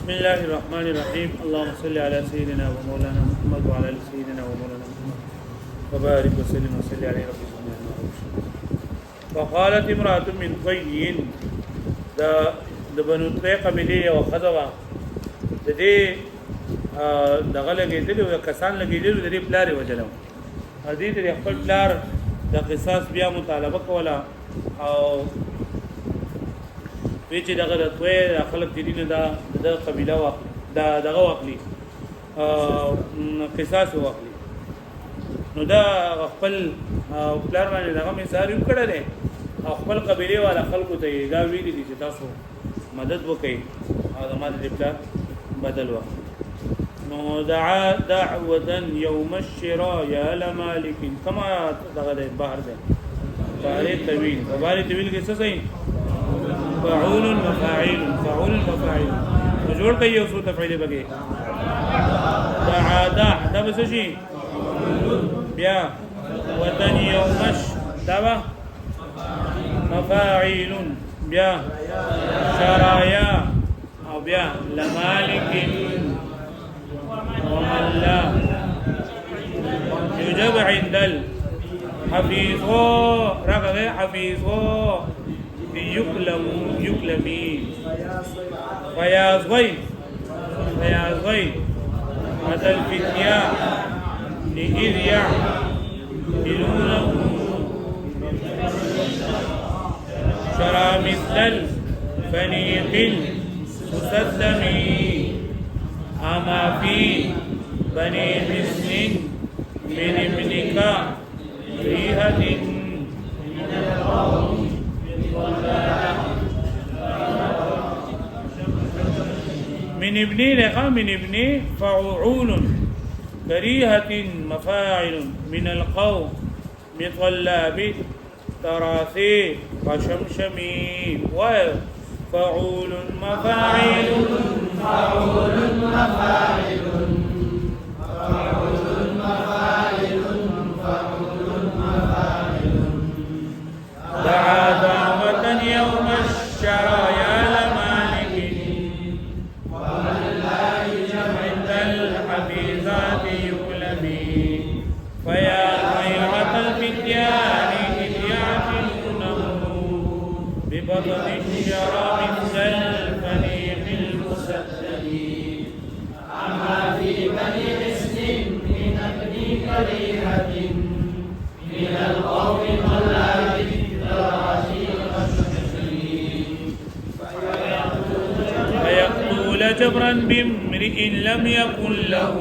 بسم الله الرحمن الرحيم اللهم صل على سيدنا ومولانا محمد وعلى ال سيدنا ومولانا محمد وبارك وسلم وصل عليه رب العالمين. وقالت امرأة من طي د بنو طي قبيله او خذوا د دې دغه لګېدل او کسان لګېدل د دې پلار وجلو حدیث د خپل پلار د قصاص بیا مطالبه کوله او وی چې دغه د توی خلک دي نه د قبيله واخلي دغه واخلي قصاص واخلي نو دا خپل پلار باندې دغه مثال یو کړل او خپل قبيله والا خلکو ته دا ویلي دي چې تاسو مدد وکړئ او د مال د پلار بدل واخلي نو دعا دعوه يوم الشراء يا لمالك كما دغه بحر ده بحر طويل کې څه صحیح فاعول وفاعل فاعول وفاعل جوړ کوي یو څو تفعیل بګي دعا دا بس شي بیا وطن یومش دا مفاعل بیا شرايا او بیا لمالك ومن لا يجب عند الحفيظ رغب حفيظ يكلمي فيازغي هذا الفتيا لإذ يعملونه شرى مثل الفنيق المسدم أما في بني حسن من ابنك ريهة من القوم من ابني لقى من ابني فعول كريهة مفاعل من القوم مطلاب تراثي وشمشمي وفعول مفاعل فعول مفاعل دعا دعوة يوم الشرايا لمالك ومن لا يجمع عند الحفيظات يكلمي فيا خيرة الفتيان إذ يعقلونه ببطن الشرى مثل الفنيق المسدد أما في بني حسن من ابن كريهة من القوم طلاب فيقتل جبرا بامرئ لم يكن له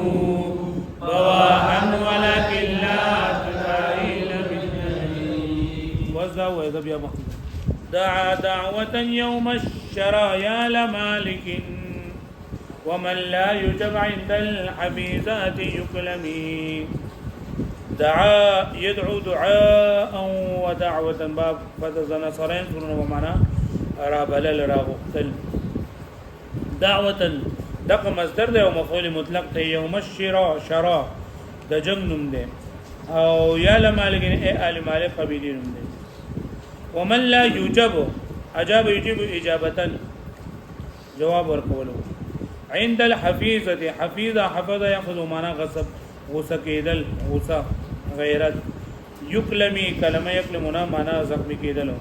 بواء ولكن لا تفاعل بالنبي وإذا بيا دعا دعوة يوم الشرايا لمالك ومن لا يجب عند الحفيظات يكلمي دعا يدعو دعاء ودعوة باب فتزن صرين سرنا ومعنى رابلل راغتل دعوة دق مصدر ده ومفعول مطلق ته يوم الشراء شراء ده جنگ نم ده او یا لمالک اے آل مالک قبیلی نم ده ومن لا يجب اجاب يجب اجابتا جواب ورکولو عند الحفيظة حفيظة حفظ يأخذ معنى غصب غصة كيدل غصة غیرت یکلمی کلمه یکلمنا معنی زخمی کېدلو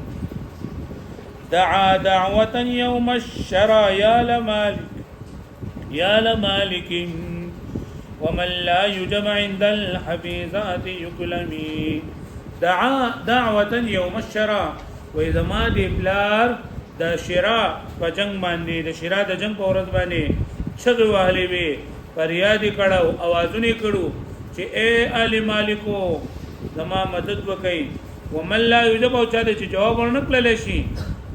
دعا دعوة يوم الشرى يا لمالك ومن لا يجمع عند الحفيظات يكلمي دعا دعوة يوم الشرى وإذا ما دي بلار دا شرا په جنگ باندې د شرا د جنگ په ورځ باندې شغ واهلي وي فریاد کړه اوازونه کړو چې اے علی مالکو زما مدد وکي ومن لا يجب او چاله چې جواب ورنکړل شي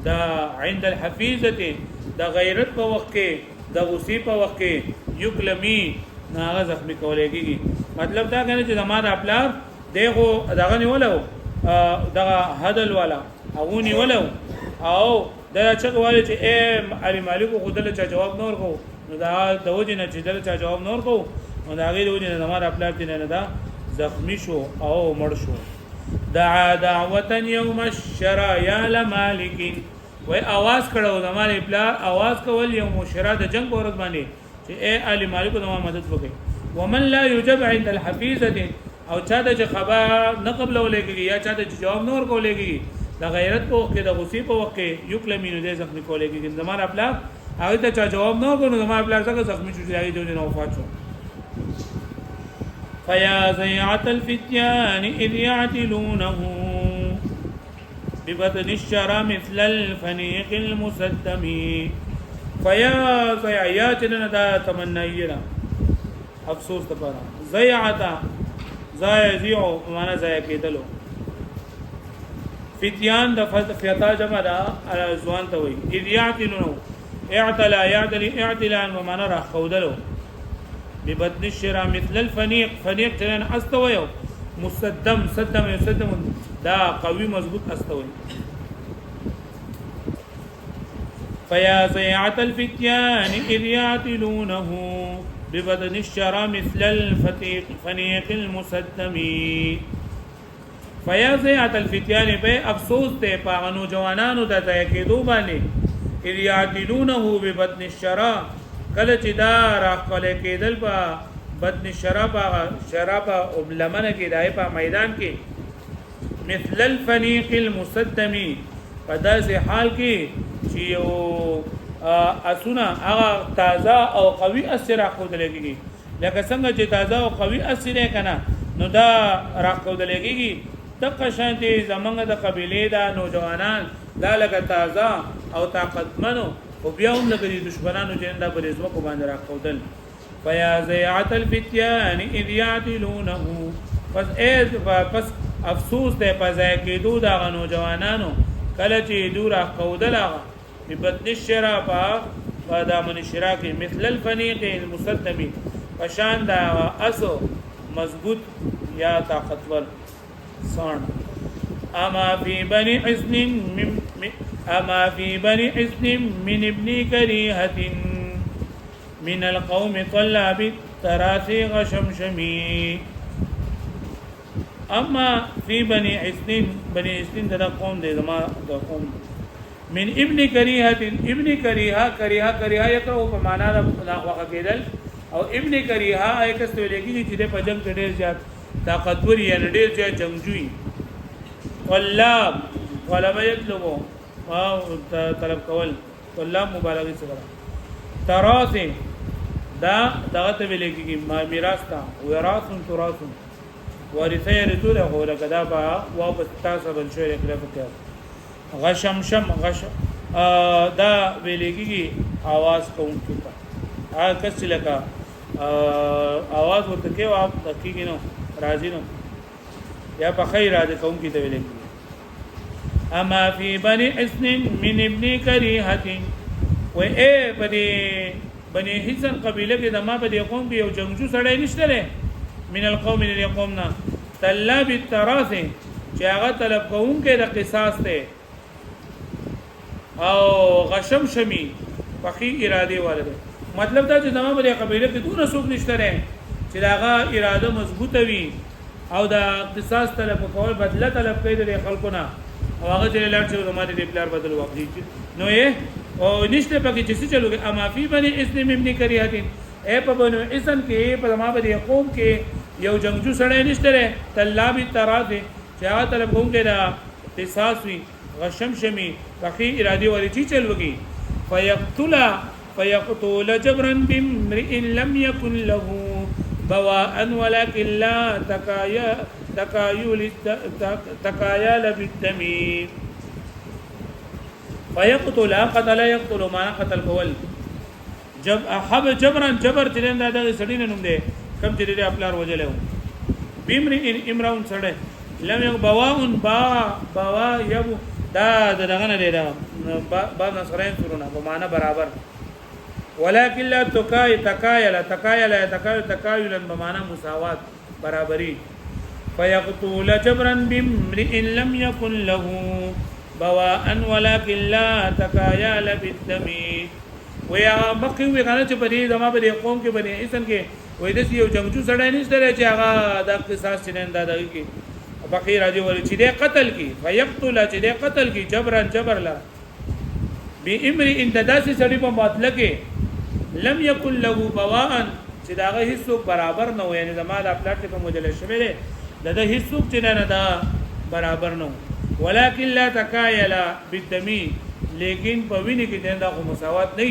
دا عند الحفيظه دا غیرت په وخت کې دا غصې په وخت کې یکلمی ناغه زخمی کولېږي مطلب دا کنه چې زما د خپل دغه دغه نیولو دغه حدل والا او نیولو او دا چغواله چې اے علی مالکو خدله چا جواب نور کو نو دا د وجه نه چې دل چا جواب نور کو نو دا غي د وجه نه زما د خپل نه دا زخمی شو او مړ شو دعا دعوة يوم الشرايا لمالك وای आवाज کړو زماره پلار आवाज کول یو مشره د جنگ ورځ باندې چې اے علی مالک زما مدد وکړي ومن لا یجب عند الحفیظه او چا د خبر نه قبل ولېږي یا چا د جواب نور کولېږي د غیرت په وخت کې د غصې په وخت کې یو کلمینو دې زخمی کولېږي زماره پلار هغه ته چا جواب نه کوو زماره پلار څنګه زخمی شو چې هغه د وفات شو فیا زیعت الفتیان اذ یعتلونه ببطن الشرى مثل الفنيق المسدم فيا زيعاتنا دا تمنينا افسوس تپارا زيعتا زيعو معنا زيع کېدلو فتيان د فتا جمع دا ځوان ته وي اذ يعتلون اعتلا اعتلان ومعنى را خودلو ببطن الشرى مثل الفنيق فنيق چلن استويو مسدم صدم يصدم دا قوي مضبوط استوي فيا زيعة الفتيان إذ يعتلونه ببطن الشرى مثل الفنيق المسدم فيا زيعة الفتيان بے افسوس تے پاغنو جوانانو دا تیکیدو بانے اذ يعتلونه ببطن الشرى کلچ دا راقل کېدل با بدن شراب او لمنه کې دای په میدان کې مثل الفنيق المسدم په داسې حال کې چې یو اسونه هغه تازه او قوي اثر راخود لګي لکه څنګه چې تازه او قوي اثر کنه نو دا راخود لګي دغه شانتي زمونږ د قبيله دا نوجوانان دا لکه تازه او طاقتمنو او بیا هم لکه دشمنانو چې دا پرېزو کو باندې راخودل فیا زیعت الفتیان اذ یعتلونه پس افسوس ته پځای کېدو دا غنو جوانانو کله چې دور اخودل هغه ببطن الشرى په دامن شرا کې مثل الفنيق المسدم پشان دا اسو مضبوط یا طاقتور سان اما فی بنی حسن من ابن کریهة من القوم طلع بالتراثي غشمشمي اما في بني حسن دا قوم دي زما دا قوم من ابن کریهة ابن کریهه یکو په معنا د واقع کېدل او ابن کریهه ایکس ولګي چې د پجنګ ډېر زیات طاقتور یا ډېر زیات جنگجوي طلاب طلب یطلبو او طلب کول طلاب مبالغه سره تراث دا دغه ته ویل کېږي میراث تا وراث تراث ورثه رسول هو لکه دا با واپس تاسو بل شوی کړه پکې غشمشم دا ویل کېږي आवाज کوونکی تا هغه کس لکه आवाज ورته کې او دقیق نو راځي نو یا په خیر راځي کوونکی ته ویل کېږي اما فی بنی حسن من ابن کریهة و اے بنی حسن قبیله کې د ما په دې قوم کې یو جنگجو سړی نشته لري من القوم من القومنا طلب التراث چې هغه طلب کوونکې د قصاص ته او غشم شمی فقی اراده والده مطلب دا چې د ما په دې قبیله کې دونه څوک نشته لري چې هغه اراده مضبوطه وي او د قصاص طلب کول بدله طلب کوي د خلکو نه او هغه چې لاړ چې د ما دې پلار بدل وکړي نو یې او نشته پکې چې څه چلوږي اما فی بنی اسلم ابن کریهة اے په بنو اسن کې په ما باندې قوم کې یو جنگجو سړی نشته ره طلاب التراث چې هغه طلب کوم کې دا قصاص وي غشم شمی فقی اراده ولې چې چلوږي فيقتل جبرا بامرئ لم يكن له بواء ولكن لا تكايل بالدم فيقتل قتل يقتل ما قتل کول حب جبر تلند دا سړی نه نوم دی کم چې دې خپل وجلو بمرئ امراون سړی لم يك بوا يبو دا دغه نه دی دا با نصرین سرونه په معنا برابر ولكن لا تكايلا بمعنى مساوات برابري فيقتل جبرا بامرئ لم يكن له بواء ولكن لا تكايل بالدم ويا بقي وغانه چې په دې دما په قوم کې بني حسن کې وې د یو جنگجو سړی نشته چې هغه د قصاص چنن دا کې بقي راځي ول چې دې قتل کی فيقتل چې دې قتل کی جبر لا بامرئ ان داسې سړي په مطلق لم يكن له بواء چې داغه هیڅوک برابر نه و، یعنی زما د خپل په مجله شوی دی د هیڅوک چې نه دا برابر نه، ولکن لا تکایل بالدمی، لیکن په ویني کې دا خو مساوات نه.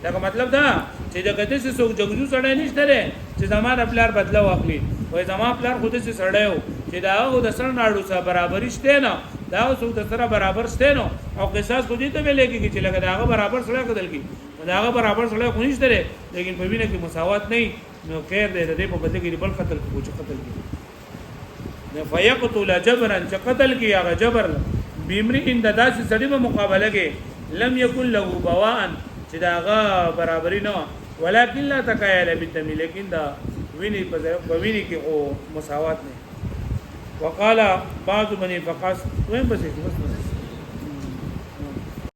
دا مطلب دا چې د کته څه څوک جګجو سړی نشته لري چې زما د خپل بدلا واخلي، وای زما خپل خود څه سړی و چې دا هغه د سر ناړو سره برابر شته نه، دا څوک د سره برابر شته نه، او قصاص خو دې ته ویل کېږي چې لکه دا هغه برابر سره کېدل کی، دا هغه برابر سره خو نشته لري، لیکن په وینه کې مساوات نه، نو خیر دې دې په بدله کې بل قتل کو چې قتل کی نه فیقتل جبرا چې قتل کی هغه جبر بیمری ان د داسې سړي په مقابله کې لم یکن له بواء چې دا هغه برابرۍ نه، ولکن لا تکایل بالدم، لیکن دا ویني په ویني کې او مساوات نه. وقال بعض من فقاس وين بس